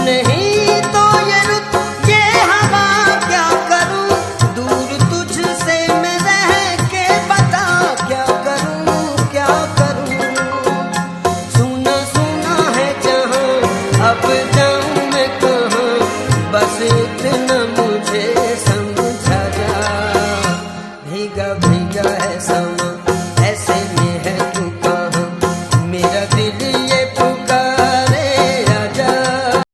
नहीं तो ये रुत ये हवा क्या करूं, दूर तुझसे मैं रह के बता क्या करूं क्या करूं। सुना सुना है जहां अब जाऊं मैं कहां, बस इतना मुझे समझा जा, भीगा भीगा है समा।